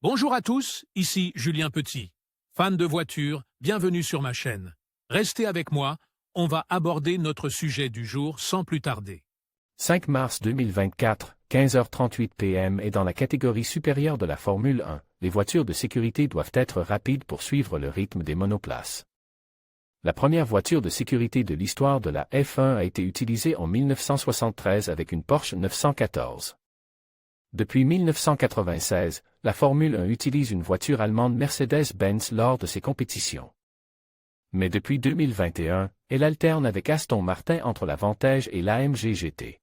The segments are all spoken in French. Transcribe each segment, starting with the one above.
Bonjour à tous, ici Julien Petit. Fan de voitures, bienvenue sur ma chaîne. Restez avec moi, on va aborder notre sujet du jour sans plus tarder. 5 mars 2024, 15h38 p.m. et dans la catégorie supérieure de la Formule 1, les voitures de sécurité doivent être rapides pour suivre le rythme des monoplaces. La première voiture de sécurité de l'histoire de la F1 a été utilisée en 1973 avec une Porsche 914. Depuis 1996, la Formule 1 utilise une voiture allemande Mercedes-Benz lors de ses compétitions. Mais depuis 2021, elle alterne avec Aston Martin entre la Vantage et l'AMG GT.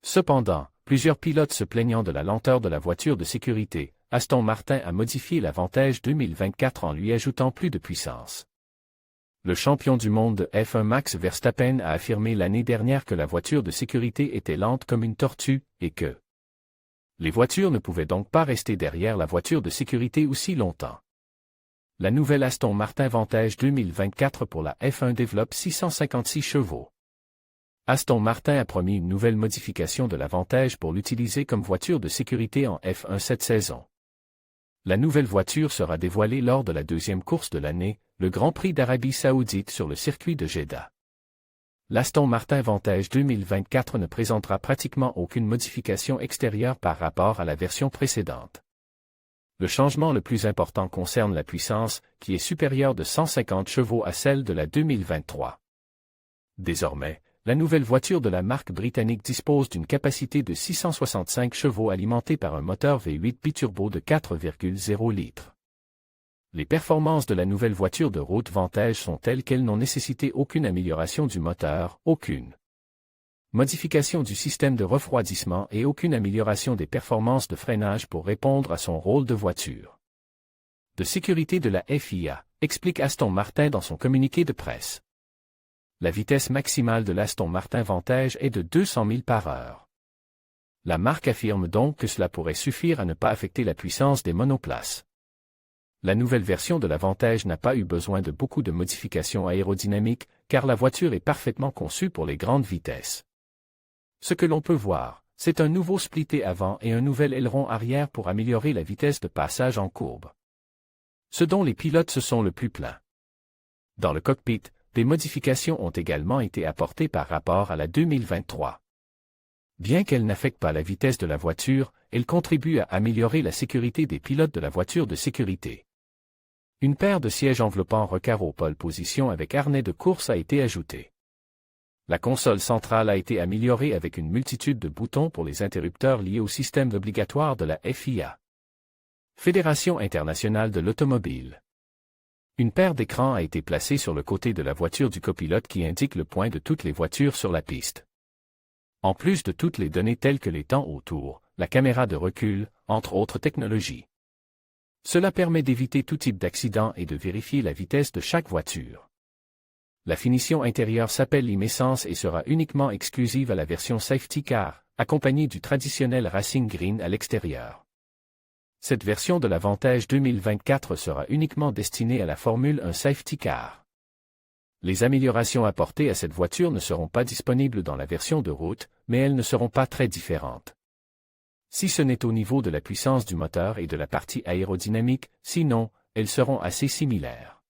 Cependant, plusieurs pilotes se plaignant de la lenteur de la voiture de sécurité, Aston Martin a modifié la Vantage 2024 en lui ajoutant plus de puissance. Le champion du monde de F1 Max Verstappen a affirmé l'année dernière que la voiture de sécurité était lente comme une tortue, et que les voitures ne pouvaient donc pas rester derrière la voiture de sécurité aussi longtemps. La nouvelle Aston Martin Vantage 2024 pour la F1 développe 656 chevaux. Aston Martin a promis une nouvelle modification de la Vantage pour l'utiliser comme voiture de sécurité en F1 cette saison. La nouvelle voiture sera dévoilée lors de la deuxième course de l'année, le Grand Prix d'Arabie Saoudite sur le circuit de Jeddah. L'Aston Martin Vantage 2024 ne présentera pratiquement aucune modification extérieure par rapport à la version précédente. Le changement le plus important concerne la puissance, qui est supérieure de 150 chevaux à celle de la 2023. Désormais, la nouvelle voiture de la marque britannique dispose d'une capacité de 665 chevaux alimentée par un moteur V8 biturbo de 4,0 litres. Les performances de la nouvelle voiture de route Vantage sont telles qu'elles n'ont nécessité aucune amélioration du moteur, aucune modification du système de refroidissement et aucune amélioration des performances de freinage pour répondre à son rôle de voiture de sécurité de la FIA, explique Aston Martin dans son communiqué de presse. La vitesse maximale de l'Aston Martin Vantage est de 200 000 par heure. La marque affirme donc que cela pourrait suffire à ne pas affecter la puissance des monoplaces. La nouvelle version de la Vantage n'a pas eu besoin de beaucoup de modifications aérodynamiques, car la voiture est parfaitement conçue pour les grandes vitesses. Ce que l'on peut voir, c'est un nouveau splitté avant et un nouvel aileron arrière pour améliorer la vitesse de passage en courbe. Ce dont les pilotes se sont le plus plaints. Dans le cockpit, des modifications ont également été apportées par rapport à la 2023. Bien qu'elle n'affecte pas la vitesse de la voiture, elle contribue à améliorer la sécurité des pilotes de la voiture de sécurité. Une paire de sièges enveloppants recarreaux pole position avec harnais de course a été ajoutée. La console centrale a été améliorée avec une multitude de boutons pour les interrupteurs liés au système obligatoire de la FIA. Fédération internationale de l'automobile. Une paire d'écrans a été placée sur le côté de la voiture du copilote qui indique le point de toutes les voitures sur la piste. En plus de toutes les données telles que les temps autour, la caméra de recul, entre autres technologies. Cela permet d'éviter tout type d'accident et de vérifier la vitesse de chaque voiture. La finition intérieure s'appelle l'Imessence et sera uniquement exclusive à la version Safety Car, accompagnée du traditionnel Racing Green à l'extérieur. Cette version de la Vantage 2024 sera uniquement destinée à la Formule 1 Safety Car. Les améliorations apportées à cette voiture ne seront pas disponibles dans la version de route, mais elles ne seront pas très différentes. Si ce n'est au niveau de la puissance du moteur et de la partie aérodynamique, sinon, elles seront assez similaires.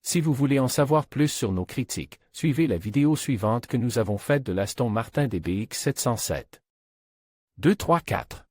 Si vous voulez en savoir plus sur nos critiques, suivez la vidéo suivante que nous avons faite de l'Aston Martin DBX 707. 2, 3, 4.